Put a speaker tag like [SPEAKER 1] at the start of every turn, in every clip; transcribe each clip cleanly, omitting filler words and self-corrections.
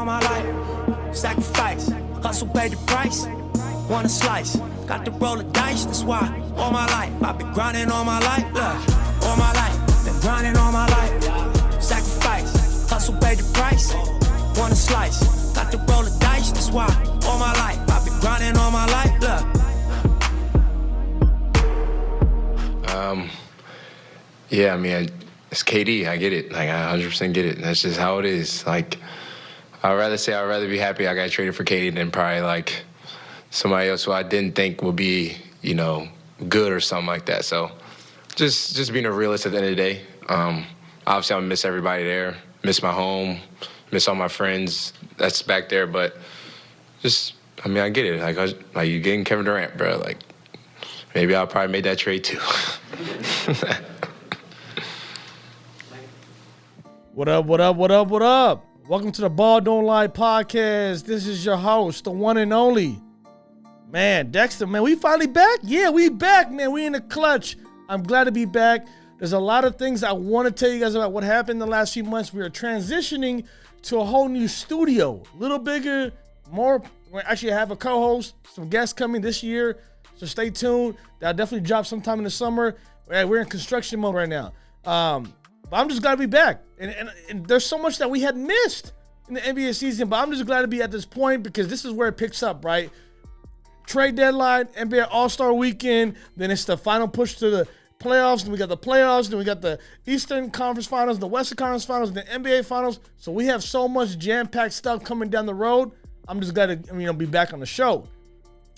[SPEAKER 1] All my life, sacrifice, hustle paid the price, want a slice, got to roll the dice, that's why all my life, I've been grinding all my life, look, all my life, been grinding all my life, sacrifice, hustle paid the price, want a slice, got to roll the dice, that's why all my life, I've been grinding all my life, look.
[SPEAKER 2] Yeah, I mean, it's KD, I get it, like I 100% get it, that's just how it is, like, I'd rather be happy I got traded for KD than probably like somebody else who I didn't think would be, you know, good or something like that. So just being a realist at the end of the day. Obviously, I'm gonna miss everybody there, miss my home, miss all my friends that's back there. But just, I mean, I get it. Like you getting Kevin Durant, bro. Like maybe I'll probably make that trade too.
[SPEAKER 3] What up, what up, what up, what up? Welcome to the Ball Don't Lie podcast. This is your host, the one and only. Man, Dexter, man, we finally back? Yeah, we back, man. We in the clutch. I'm glad to be back. There's a lot of things I want to tell you guys about what happened in the last few months. We are transitioning to a whole new studio. A little bigger, more. We actually have a co-host, some guests coming this year, so stay tuned. That'll definitely drop sometime in the summer. We're in construction mode right now. But I'm just glad to be back. And there's so much that we had missed in the NBA season, but I'm just glad to be at this point because this is where it picks up, right? Trade deadline, NBA All-Star Weekend, then it's the final push to the playoffs, then we got the playoffs, then we got the Eastern Conference Finals, the Western Conference Finals, the NBA Finals. So we have so much jam-packed stuff coming down the road. I'm just glad to be back on the show.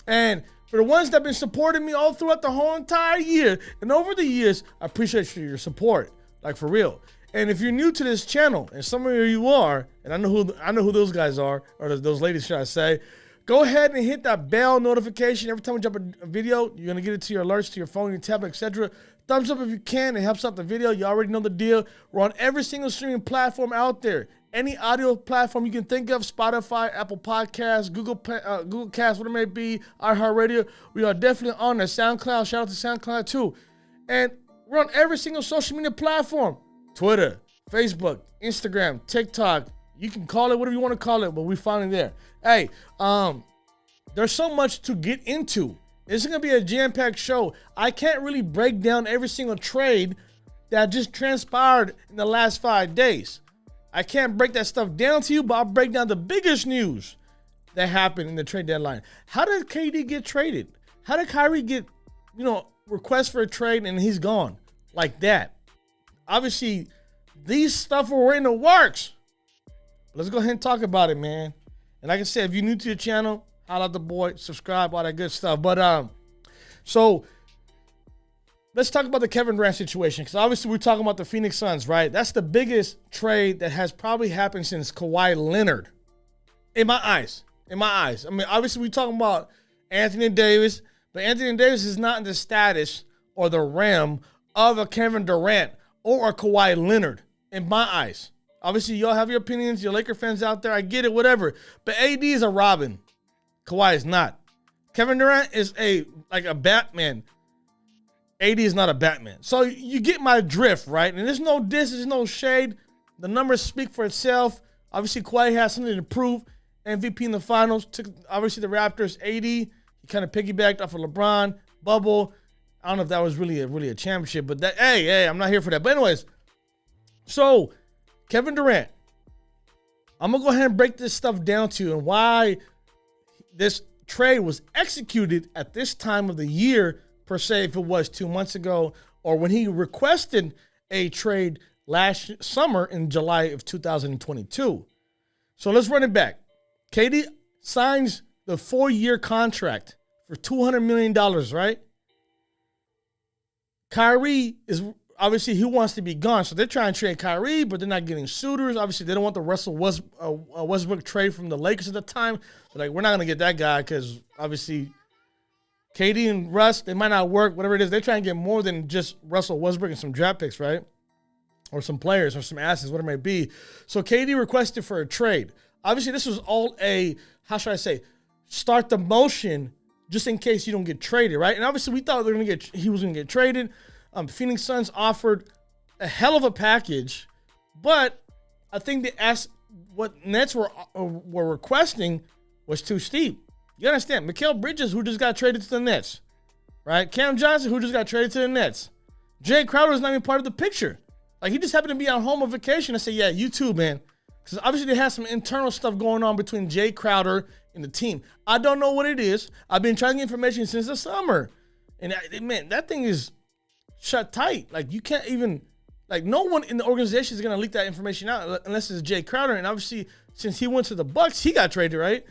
[SPEAKER 3] And for the ones that have been supporting me all throughout the whole entire year and over the years, I appreciate your support. Like, for real. And if you're new to this channel, and some of you are, and I know who those guys are, or those ladies, should I say, go ahead and hit that bell notification. Every time we drop a video, you're going to get it to your alerts, to your phone, your tablet, etc. Thumbs up if you can. It helps out the video. You already know the deal. We're on every single streaming platform out there. Any audio platform you can think of, Spotify, Apple Podcasts, Google Cast, whatever it may be, iHeartRadio. We are definitely on there. SoundCloud, shout out to SoundCloud too. And we're on every single social media platform. Twitter, Facebook, Instagram, TikTok. You can call it whatever you want to call it, but we're finally there. Hey, there's so much to get into. It's going to be a jam-packed show. I can't really break down every single trade that just transpired in the last 5 days. I can't break that stuff down to you, but I'll break down the biggest news that happened in the trade deadline. How did KD get traded? How did Kyrie get, request for a trade and he's gone like that? Obviously, these stuff were in the works. Let's go ahead and talk about it, man. And like I said, if you're new to the channel, holla at the boy, subscribe, all that good stuff. But so let's talk about the Kevin Durant situation, because obviously we're talking about the Phoenix Suns, right? That's the biggest trade that has probably happened since Kawhi Leonard, in my eyes. I mean, obviously we're talking about Anthony Davis, but Anthony Davis is not in the status or the realm of a Kevin Durant or a Kawhi Leonard, in my eyes. Obviously, y'all have your opinions, your Laker fans out there, I get it, whatever. But AD is a Robin. Kawhi is not. Kevin Durant is like a Batman. AD is not a Batman. So you get my drift, right? And there's no diss, there's no shade. The numbers speak for itself. Obviously, Kawhi has something to prove. MVP in the finals. Took, obviously, the Raptors. AD, he kind of piggybacked off of LeBron. Bubble. I don't know if that was really a championship, but that, hey, I'm not here for that. But anyways, so Kevin Durant, I'm going to go ahead and break this stuff down to you and why this trade was executed at this time of the year, per se, if it was 2 months ago, or when he requested a trade last summer in July of 2022. So let's run it back. KD signs the 4-year contract for $200 million, right? Kyrie is obviously, he wants to be gone, so they're trying to trade Kyrie, but they're not getting suitors. Obviously, they don't want the Russell Westbrook trade from the Lakers at the time. They're like, we're not going to get that guy because obviously KD and Russ, they might not work, whatever it is. They're trying to get more than just Russell Westbrook and some draft picks, right? Or some players or some assets, whatever it may be. So KD requested for a trade. Obviously, this was all start the motion just in case you don't get traded, right? And obviously, we thought he was going to get traded. Phoenix Suns offered a hell of a package, but I think they asked what Nets were requesting was too steep. You understand? Mikal Bridges, who just got traded to the Nets, right? Cam Johnson, who just got traded to the Nets. Jae Crowder is not even part of the picture. Like, he just happened to be on home on vacation and say, yeah, you too, man. Because obviously they have some internal stuff going on between Jae Crowder and the team. I don't know what it is. I've been trying to get information since the summer. And, man, that thing is shut tight. Like, you can't even, like, no one in the organization is going to leak that information out unless it's Jae Crowder. And obviously, since he went to the Bucks, he got traded, right?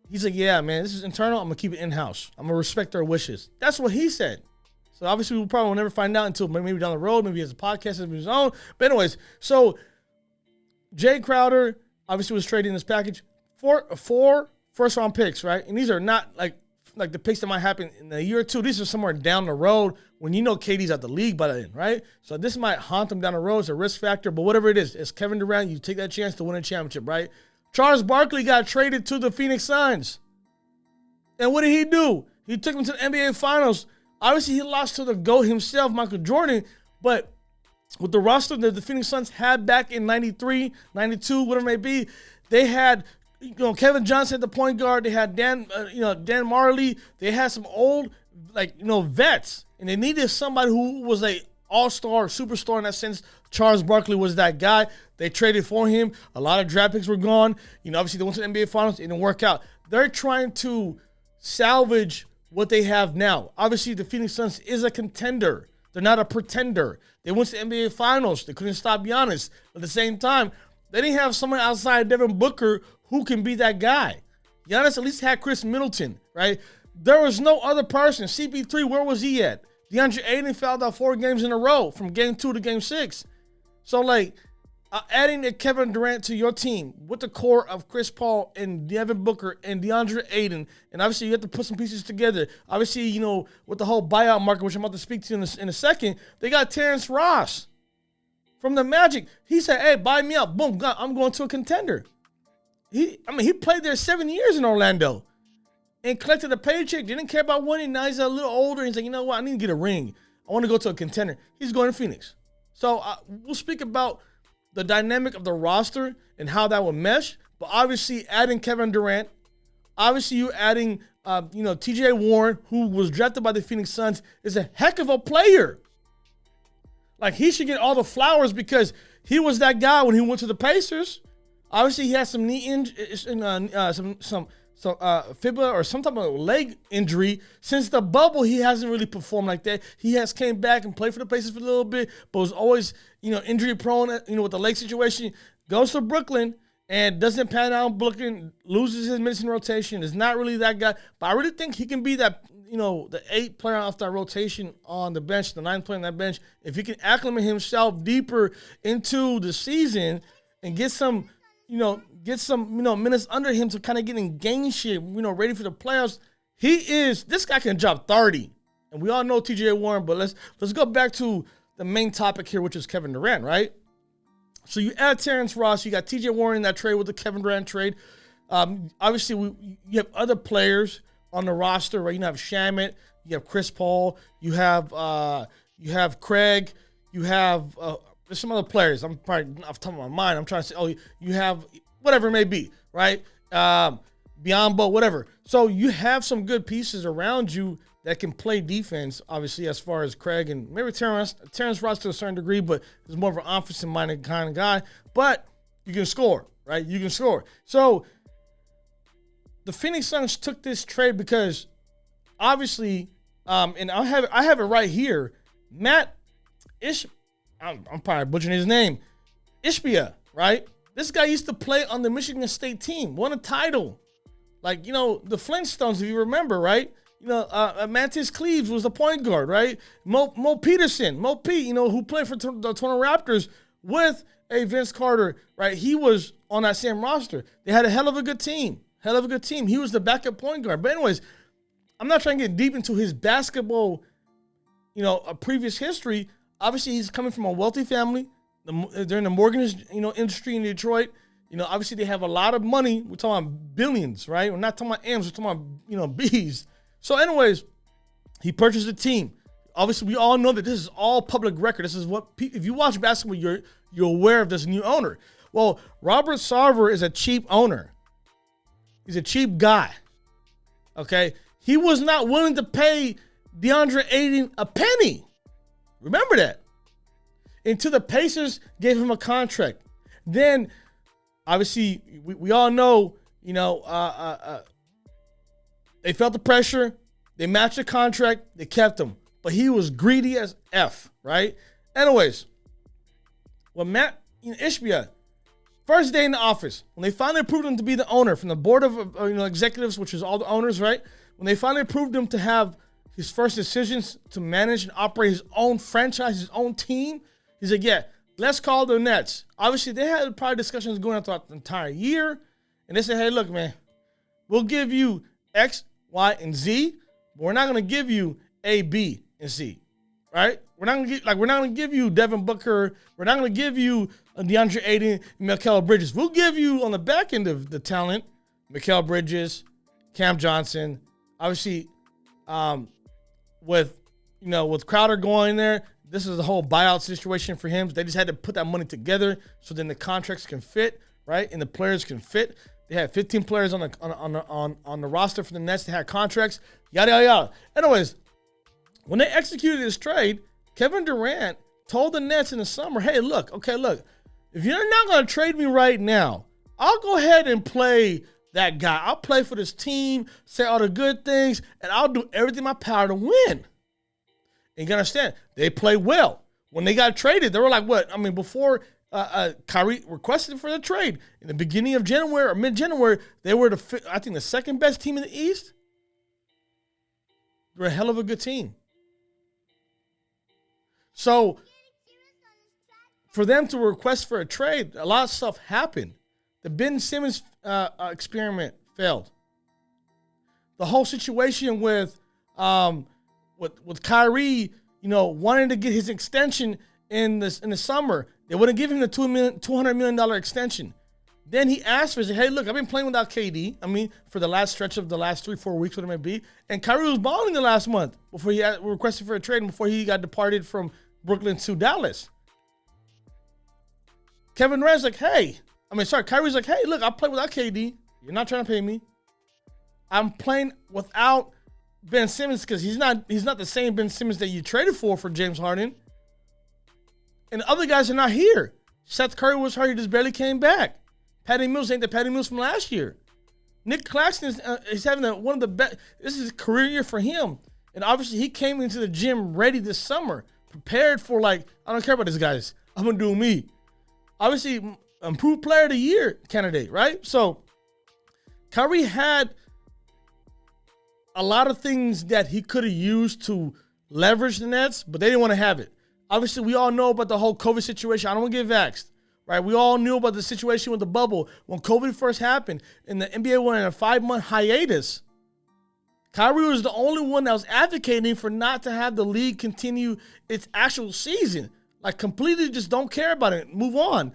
[SPEAKER 3] He's like, yeah, man, this is internal. I'm going to keep it in-house. I'm going to respect their wishes. That's what he said. So obviously we probably will never find out until maybe down the road. Maybe he has a podcast of his own. But anyways, so Jae Crowder obviously was traded in this package. Four first-round picks, right? And these are not like the picks that might happen in a year or two. These are somewhere down the road when you know KD's out the league by then, right? So this might haunt him down the road. It's a risk factor. But whatever it is, it's Kevin Durant. You take that chance to win a championship, right? Charles Barkley got traded to the Phoenix Suns. And what did he do? He took them to the NBA Finals. Obviously, he lost to the GOAT himself, Michael Jordan, but with the roster that the Phoenix Suns had back in 93, 92, whatever it may be, they had, Kevin Johnson at the point guard. They had Dan Marley. They had some old, vets, and they needed somebody who was a all-star, superstar in that sense. Charles Barkley was that guy. They traded for him. A lot of draft picks were gone. Obviously, they went to the NBA Finals. It didn't work out. They're trying to salvage what they have now. Obviously, the Phoenix Suns is a contender. They're not a pretender. They went to the NBA Finals. They couldn't stop Giannis. At the same time, they didn't have someone outside Devin Booker who can be that guy. Giannis at least had Chris Middleton, right? There was no other person. CP3, where was he at? DeAndre Ayton fouled out 4 games in a row from game 2 to game 6. So, adding a Kevin Durant to your team with the core of Chris Paul and Devin Booker and DeAndre Ayton, and obviously you have to put some pieces together. Obviously, with the whole buyout market, which I'm about to speak to in a second, they got Terrence Ross from the Magic. He said, hey, buy me out. Boom, I'm going to a contender. He played there 7 years in Orlando and collected a paycheck. Didn't care about winning. Now he's a little older. He's like, you know what? I need to get a ring. I want to go to a contender. He's going to Phoenix. So we'll speak about the dynamic of the roster and how that will mesh. But obviously, adding Kevin Durant, obviously you adding, T.J. Warren, who was drafted by the Phoenix Suns, is a heck of a player. Like, he should get all the flowers because he was that guy when he went to the Pacers. Obviously, he had some knee injury, some fibula or some type of leg injury. Since the bubble, he hasn't really performed like that. He has came back and played for the Pacers for a little bit, but was always, injury prone, with the leg situation. Goes to Brooklyn and doesn't pan out. Brooklyn loses his minutes in rotation. Is not really that guy, but I really think he can be that, the 8th player off that rotation on the bench, the 9th player on that bench. If he can acclimate himself deeper into the season and get some minutes under him to kind of get in game shape, ready for the playoffs. This guy can drop 30. And we all know T.J. Warren, but let's go back to the main topic here, which is Kevin Durant, right? So you add Terrence Ross, you got T.J. Warren in that trade with the Kevin Durant trade. Obviously, you have other players on the roster, right? You have Shamet, you have Chris Paul, you have Craig, you have there's some other players. I'm probably off the top of my mind. I'm trying to say, you have whatever it may be, right? Biombo, whatever. So you have some good pieces around you that can play defense, obviously, as far as Craig and maybe Terrence Ross to a certain degree, but he's more of an offensive-minded kind of guy. But you can score, right? You can score. So the Phoenix Suns took this trade because, obviously, and I have it right here. Mat Ishbia, I'm probably butchering his name. Ishbia, right? This guy used to play on the Michigan State team, won a title. Like, the Flintstones, if you remember, right? Mantis Cleaves was the point guard, right? Mo Peterson, who played for the Toronto Raptors with a Vince Carter, right? He was on that same roster. They had a hell of a good team. He was the backup point guard. But anyways, I'm not trying to get deep into his basketball, a previous history. Obviously, he's coming from a wealthy family. They're in the mortgage, industry in Detroit. Obviously, they have a lot of money. We're talking about billions, right? We're not talking about M's. We're talking about, B's. So anyways, he purchased a team. Obviously, we all know that this is all public record. This is what, if you watch basketball, you're aware of this new owner. Well, Robert Sarver is a cheap owner. He's a cheap guy. Okay? He was not willing to pay DeAndre Ayton a penny. Remember that. Until the Pacers gave him a contract. Then, obviously, we all know, they felt the pressure. They matched the contract. They kept him. But he was greedy as F, right? Anyways, when Mat Ishbia, first day in the office, when they finally approved him to be the owner from the board of executives, which is all the owners, right? When they finally approved him to have his first decisions to manage and operate his own franchise, his own team, he's like, yeah, let's call the Nets. Obviously, they had probably discussions going on throughout the entire year. And they said, hey, look, man, we'll give you X, Y, and Z, but we're not going to give you A, B, and C, right? We're not going to give you Devin Booker. We're not going to give you DeAndre Ayton and Mikal Bridges. We'll give you on the back end of the talent, Mikal Bridges, Cam Johnson. Obviously, with Crowder going there, this is a whole buyout situation for him. They just had to put that money together so then the contracts can fit, right? And the players can fit. They had 15 players on the roster for the Nets. They had contracts, yada, yada, yada. Anyways, when they executed this trade, Kevin Durant told the Nets in the summer, hey, look, if you're not going to trade me right now, I'll go ahead and play that guy. I'll play for this team, say all the good things, and I'll do everything in my power to win. And you got to understand, they play well. When they got traded, they were like, what? I mean, before Kyrie requested for the trade, in the beginning of January or mid-January, they were, the second best team in the East. They're a hell of a good team. So, for them to request for a trade, a lot of stuff happened. The Ben Simmons experiment failed. The whole situation with Kyrie, wanting to get his extension in the summer, they wouldn't give him the $200 million extension. Then he asked for it. Hey, look, I've been playing without KD. I mean, for the last stretch of the last 3-4 weeks, whatever it may be. And Kyrie was balling the last month before he requested for a trade and before he got departed from Brooklyn to Dallas. Kyrie's like, hey, look, I play without KD. You're not trying to pay me. I'm playing without Ben Simmons because he's not the same Ben Simmons that you traded for James Harden. And the other guys are not here. Seth Curry was hurt. He just barely came back. Patty Mills ain't the Patty Mills from last year. Nick Claxton is having one of the best. This is a career year for him. And obviously he came into the gym ready this summer, prepared for I don't care about these guys. I'm going to do me. Obviously, improved player of the year candidate, right? So Kyrie had a lot of things that he could have used to leverage the Nets, but they didn't want to have it. Obviously, we all know about the whole COVID situation. I don't want to get vaxxed, right? We all knew about the situation with the bubble. When COVID first happened and the NBA went in a 5-month hiatus, Kyrie was the only one that was advocating for not to have the league continue its actual season. Completely just don't care about it. Move on.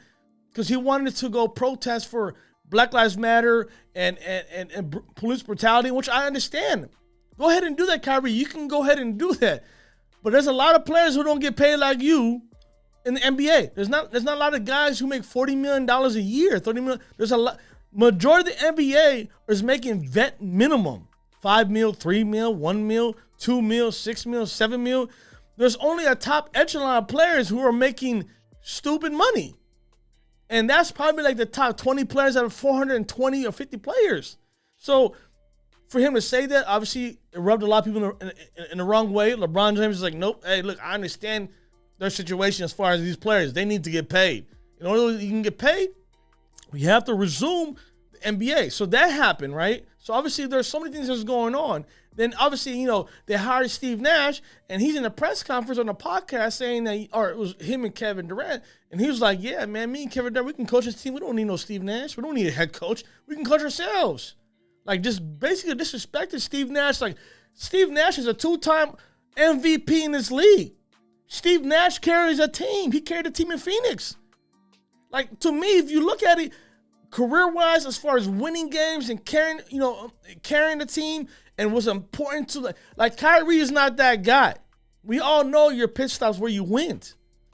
[SPEAKER 3] Because he wanted to go protest for Black Lives Matter and police brutality, which I understand. Go ahead and do that, Kyrie. You can go ahead and do that. But there's a lot of players who don't get paid like you in the NBA. There's not a lot of guys who make $40 million a year, $30 million. There's a lot. Majority of the NBA is making vet minimum. 5 mil, 3 mil, 1 mil, 2 mil, 6 mil, 7 mil. There's only a top echelon of players who are making stupid money. And that's probably the top 20 players out of 420 or 50 players. So for him to say that, obviously, it rubbed a lot of people in the wrong way. LeBron James is like, nope, hey, look, I understand their situation as far as these players. They need to get paid. In order you can get paid, we have to resume the NBA. So that happened, right? So obviously, there's so many things that's going on. Then obviously, they hired Steve Nash, and he's in a press conference on a podcast saying that, or it was him and Kevin Durant, and he was like, yeah, man, me and Kevin Durant, we can coach this team. We don't need no Steve Nash. We don't need a head coach. We can coach ourselves. Just basically disrespected Steve Nash. Steve Nash is a 2-time MVP in this league. Steve Nash carries a team. He carried a team in Phoenix. To me, if you look at it, career-wise, as far as winning games and carrying the team and was important to Kyrie is not that guy. We all know your pitch stops where you win.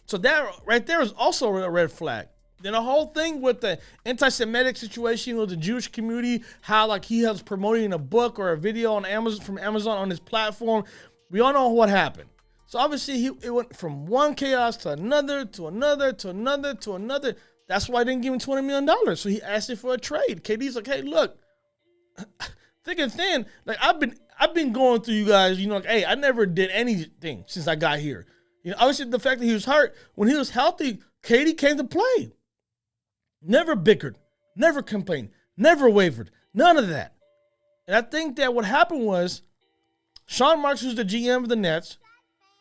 [SPEAKER 3] So that right there is also a red flag. Then the whole thing with the anti-Semitic situation with the Jewish community, how like he was promoting a book or a video on Amazon from Amazon on his platform. We all know what happened. So obviously it went from one chaos to another, to another, to another, to another. That's why I didn't give him $20 million. So he asked it for a trade. KD's like, hey, look, thick and thin. Like I've been going through you guys. You know, like, hey, I never did anything since I got here. You know, obviously the fact that he was hurt, when he was healthy, KD came to play. Never bickered, never complained, never wavered, none of that. And I think that what happened was Sean Marks, who's the GM of the Nets,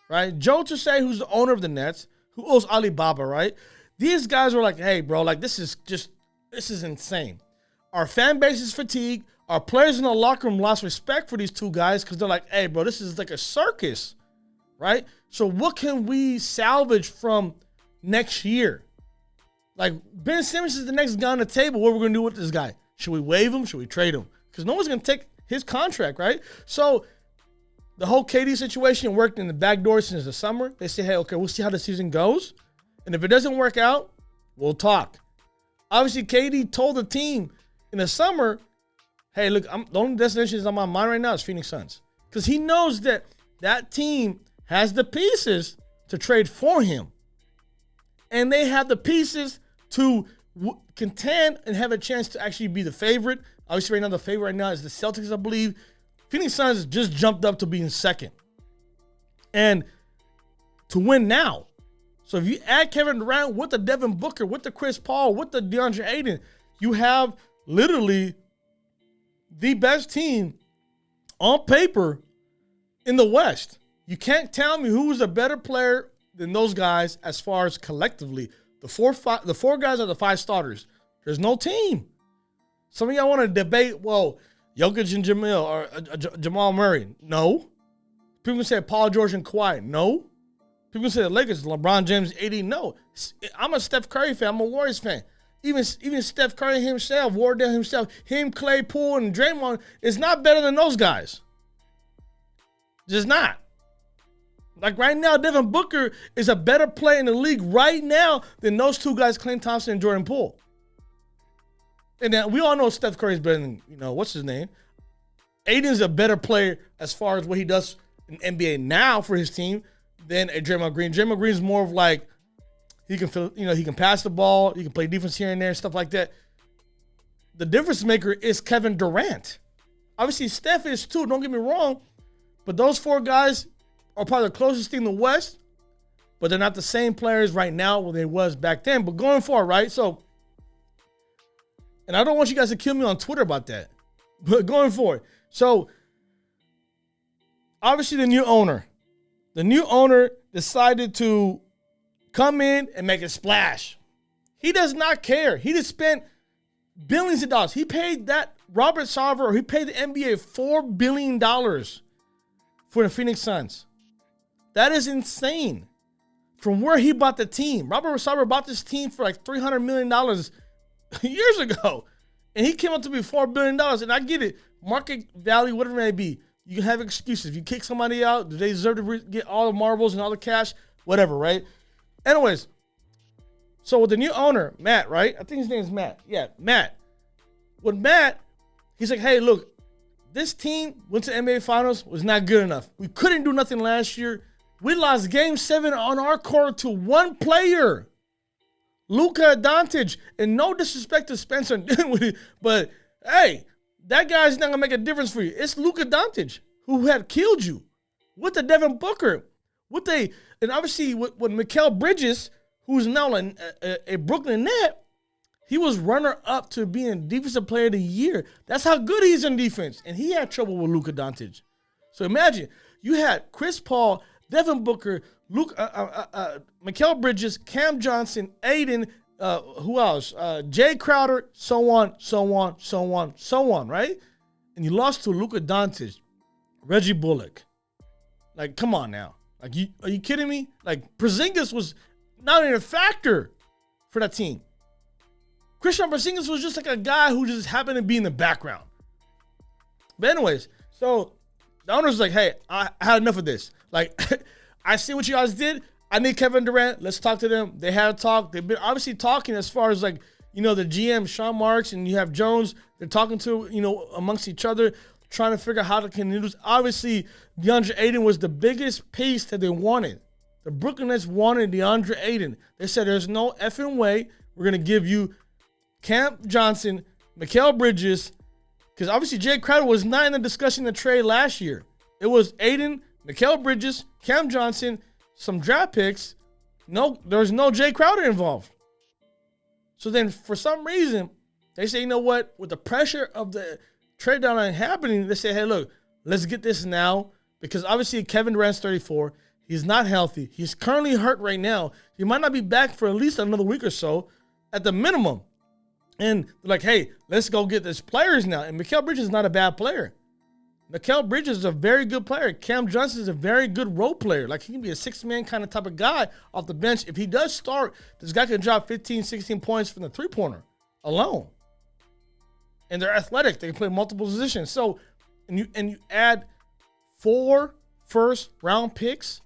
[SPEAKER 3] right? Joe Tsai, who's the owner of the Nets, who owns Alibaba, right? These guys were like, hey, bro, like this is insane. Our fan base is fatigued. Our players in the locker room lost respect for these two guys because they're like, hey, bro, this is like a circus, right? So what can we salvage from next year? Like, Ben Simmons is the next guy on the table. What are we going to do with this guy? Should we waive him? Should we trade him? Because no one's going to take his contract, right? So the whole KD situation worked in the back door since the summer. They say, hey, okay, we'll see how the season goes. And if it doesn't work out, we'll talk. Obviously, KD told the team in the summer, hey, look, the only destination on my mind right now is Phoenix Suns. Because he knows that that team has the pieces to trade for him. And they have the pieces to contend and have a chance to actually be the favorite. Obviously, right now, the favorite right now is the Celtics, I believe. Phoenix Suns just jumped up to being second. And to win now. So if you add Kevin Durant with the Devin Booker, with the Chris Paul, with the DeAndre Ayton, you have literally the best team on paper in the West. You can't tell me who is a better player than those guys as far as collectively. The four guys are the 5 starters. There's no team. Some of y'all want to debate, well, Jokic and Jamal Murray. No. People say Paul George and Kawhi. No. People say the Lakers, LeBron James, AD. No. I'm a Steph Curry fan. I'm a Warriors fan. Even Steph Curry himself, Wardell himself, him, Clay, Poole, and Draymond is not better than those guys. Just not. Like right now, Devin Booker is a better player in the league right now than those two guys, Klay Thompson and Jordan Poole. And then we all know Steph Curry is better than, what's his name? Aiden's a better player as far as what he does in NBA now for his team than a Draymond Green. Draymond Green's more of like, he can pass the ball, he can play defense here and there, stuff like that. The difference maker is Kevin Durant. Obviously, Steph is too, don't get me wrong, but those 4 guys are probably the closest thing in the West, but they're not the same players right now when they was back then. But going forward, right? So, and I don't want you guys to kill me on Twitter about that, but going forward. So, obviously the new owner decided to come in and make a splash. He does not care. He just spent billions of dollars. He paid that Robert Sarver, he paid the NBA $4 billion for the Phoenix Suns. That is insane. From where he bought the team. Robert Sarver bought this team for like $300 million years ago. And he came up to be $4 billion. And I get it. Market value, whatever it may be. You can have excuses. If you kick somebody out, do they deserve to get all the marbles and all the cash? Whatever, right? Anyways, so with the new owner, Matt, right? I think his name is Matt. Yeah, Matt. With Matt, he's like, hey, look, this team went to NBA Finals, was not good enough. We couldn't do nothing last year. We lost Game 7 on our court to one player, Luka Doncic. And no disrespect to Spencer, but hey, that guy's not going to make a difference for you. It's Luka Doncic who had killed you with the Devin Booker. And obviously with Mikal Bridges, who's now a Brooklyn Net, he was runner-up to being Defensive Player of the Year. That's how good he's in defense. And he had trouble with Luka Doncic. So imagine, you had Chris Paul, Devin Booker, Mikal Bridges, Cam Johnson, Aiden, who else? Jae Crowder, so on, right? And you lost to Luka Doncic, Reggie Bullock. Like, come on now. Like, are you kidding me? Like, Porzingis was not even a factor for that team. Christian Porzingis was just like a guy who just happened to be in the background. But anyways, so the owner's like, hey, I had enough of this. Like, I see what you guys did. I need Kevin Durant. Let's talk to them. They had a talk. They've been obviously talking as far as like, the GM, Sean Marks, and you have Jones. They're talking to, amongst each other, trying to figure out how to use. Obviously, DeAndre Ayton was the biggest piece that they wanted. The Brooklyn Nets wanted DeAndre Ayton. They said, there's no effing way we're going to give you Cam Johnson, Mikal Bridges, because obviously Jae Crowder was not in the discussion in the trade last year. It was Ayton, Mikal Bridges, Cam Johnson, some draft picks. No, there's no Jae Crowder involved. So then for some reason, they say, you know what? With the pressure of the trade deadline happening, they say, hey, look, let's get this now. Because obviously Kevin Durant's 34. He's not healthy. He's currently hurt right now. He might not be back for at least another week or so at the minimum. And they're like, hey, let's go get these players now. And Mikal Bridges is not a bad player. Mikal Bridges is a very good player. Cam Johnson is a very good role player. Like, he can be a six-man kind of type of guy off the bench. If he does start, this guy can drop 15, 16 points from the three-pointer alone. And they're athletic. They can play multiple positions. So, and you add 4 first-round picks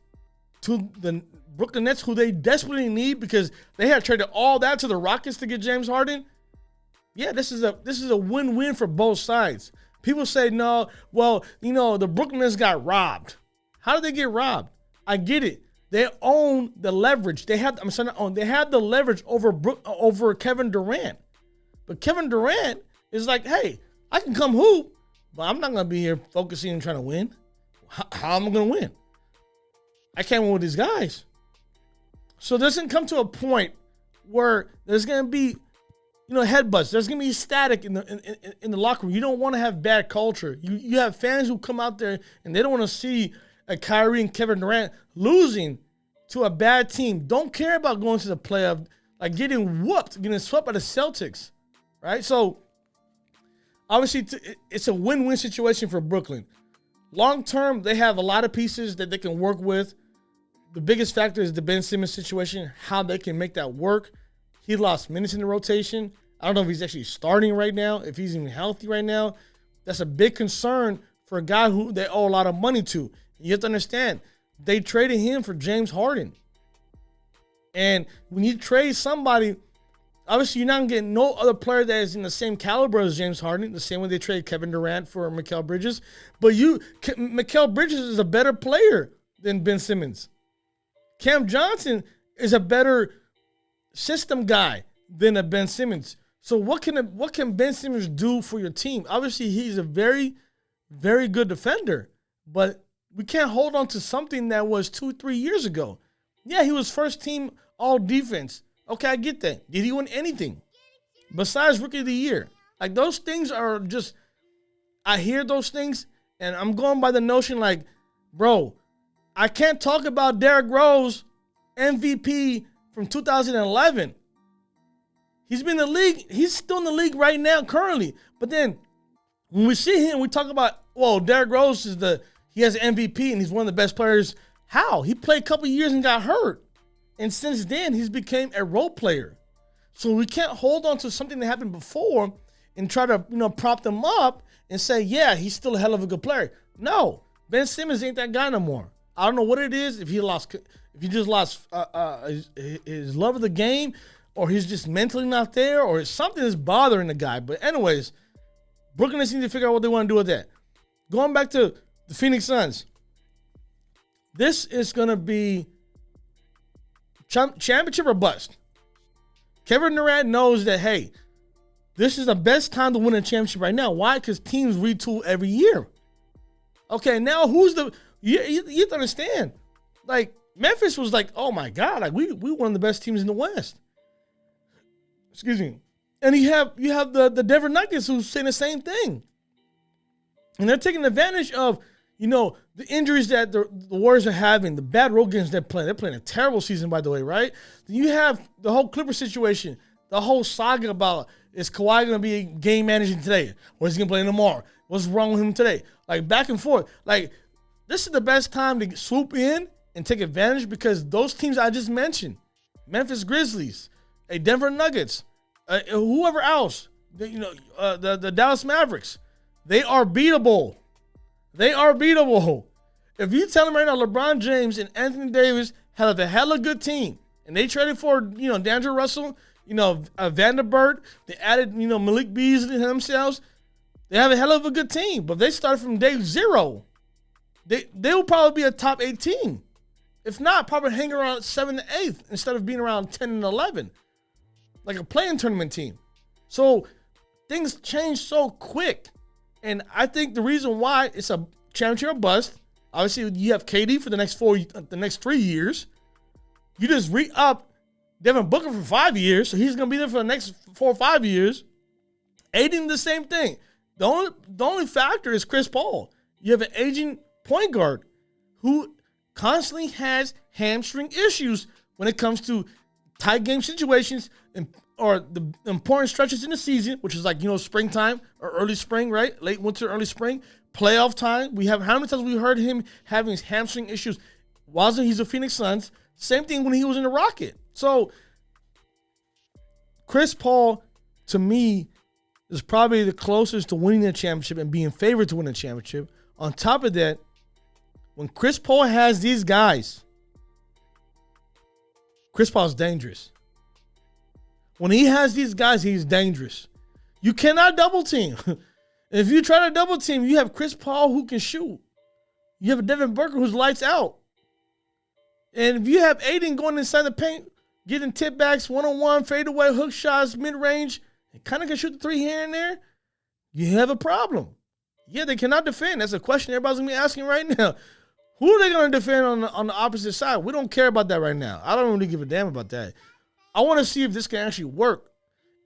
[SPEAKER 3] to the Brooklyn Nets, who they desperately need because they had traded all that to the Rockets to get James Harden. Yeah, this is a win-win for both sides. People say, no, well, the Brooklyn Nets got robbed. How did they get robbed? I get it. They own the leverage. They have the leverage over Kevin Durant. But Kevin Durant is like, hey, I can come hoop, but I'm not going to be here focusing and trying to win. How am I going to win? I can't win with these guys. So there's going to come to a point where there's going to be headbutts. There's gonna be static in the locker room. You don't want to have bad culture. You have fans who come out there and they don't want to see a Kyrie and Kevin Durant losing to a bad team. Don't care about going to the playoff, like getting swept by the Celtics, right? So obviously it's a win-win situation for Brooklyn. Long term, they have a lot of pieces that they can work with. The biggest factor is the Ben Simmons situation, how they can make that work. He lost minutes in the rotation. I don't know if he's actually starting right now, if he's even healthy right now. That's a big concern for a guy who they owe a lot of money to. You have to understand, they traded him for James Harden. And when you trade somebody, obviously you're not getting no other player that is in the same caliber as James Harden, the same way they traded Kevin Durant for Mikal Bridges. But Mikal Bridges is a better player than Ben Simmons. Cam Johnson is a better system guy than a Ben Simmons. So what can Ben Simmons do for your team? Obviously, he's a very, very good defender, but we can't hold on to something that was 2-3 years ago. Yeah, he was first team all defense. Okay, I get that. Did he win anything besides Rookie of the Year? Like, those things are just, I hear those things and I'm going by the notion like, bro, I can't talk about Derrick Rose MVP from 2011. He's been in the league. He's still in the league right now, currently. But then when we see him, we talk about, well, Derrick Rose he has an MVP and he's one of the best players. How? He played a couple years and got hurt. And since then, he's became a role player. So we can't hold on to something that happened before and try to, prop them up and say, yeah, he's still a hell of a good player. No, Ben Simmons ain't that guy no more. I don't know what it is. If he just lost his love of the game, or he's just mentally not there, or something is bothering the guy. But anyways, Brooklyn Nets need to figure out what they want to do with that. Going back to the Phoenix Suns, this is going to be championship or bust. Kevin Durant knows that, hey, this is the best time to win a championship right now. Why? Because teams retool every year. Okay, now you have to understand. Like, Memphis was like, oh my God, like we one of the best teams in the West. Excuse me. And you have the Denver Nuggets who's saying the same thing. And they're taking advantage of, the injuries that the Warriors are having, the bad road games they're playing. They're playing a terrible season, by the way, right? Then you have the whole Clipper situation, the whole saga about, is Kawhi going to be game managing today? Or is he going to play tomorrow? What's wrong with him today? Like, back and forth. Like, this is the best time to swoop in and take advantage, because those teams I just mentioned, Memphis Grizzlies, Denver Nuggets, whoever else, the Dallas Mavericks, they are beatable. They are beatable. If you tell them right now, LeBron James and Anthony Davis have a hella good team. And they traded for, D'Angelo Russell, Vanderbilt. They added, Malik Beasley themselves. They have a hell of a good team. But if they start from day zero, they will probably be a top 8 team. If not, probably hang around 7th to 8th instead of being around 10 and 11. Like a playing tournament team. So things change so quick. And I think the reason why it's a championship or bust, obviously you have KD for the next 3 years. You just re-up Devin Booker for 5 years, so he's going to be there for the next 4 or 5 years. Aiding the same thing. The only factor is Chris Paul. You have an aging point guard who constantly has hamstring issues when it comes to tight game situations or the important stretches in the season, which is like, springtime or early spring, right? Late winter, early spring, playoff time. How many times we heard him having hamstring issues while he's a Phoenix Suns? Same thing when he was in the Rocket. So Chris Paul, to me, is probably the closest to winning a championship and being favored to win a championship. On top of that, when Chris Paul has these guys, Chris Paul's dangerous. When he has these guys, he's dangerous. You cannot double team. If you try to double team, you have Chris Paul who can shoot. You have a Devin Booker who's lights out. And if you have Aiden going inside the paint, getting tip backs, one-on-one, fadeaway, hook shots, mid-range, and kind of can shoot the 3 here and there, you have a problem. Yeah, they cannot defend. That's a question everybody's going to be asking right now. Who are they going to defend on the opposite side? We don't care about that right now. I don't really give a damn about that. I want to see if this can actually work.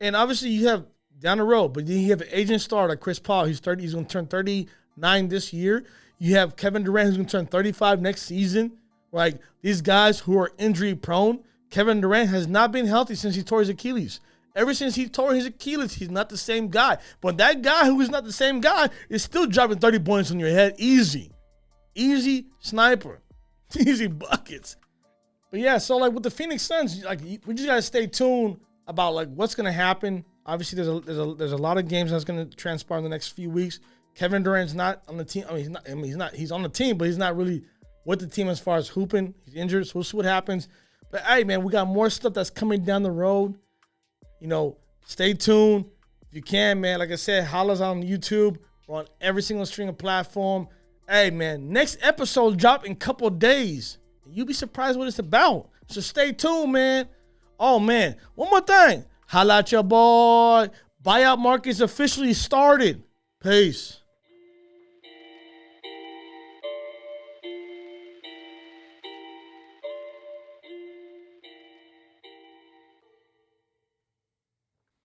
[SPEAKER 3] And obviously you have down the road, but then you have an aging star like Chris Paul. He's going to turn 39 this year. You have Kevin Durant who's going to turn 35 next season. Like these guys who are injury prone. Kevin Durant has not been healthy since he tore his Achilles. Ever since he tore his Achilles, he's not the same guy. But that guy who is not the same guy is still dropping 30 points on your head easy. Easy sniper. Easy buckets. But yeah, so like with the Phoenix Suns, like we just gotta stay tuned about like what's gonna happen. Obviously, there's a lot of games that's gonna transpire in the next few weeks. Kevin Durant's not on the team. He's on the team, but he's not really with the team as far as hooping. He's injured, so we'll see what happens. But hey, man, we got more stuff that's coming down the road. Stay tuned. If you can, man, like I said, holla us on YouTube. We're on every single streaming platform. Hey, man, next episode drop in a couple of days. You'll be surprised what it's about. So stay tuned, man. Oh, man, one more thing. Holla at your boy. Buyout market's officially started. Peace.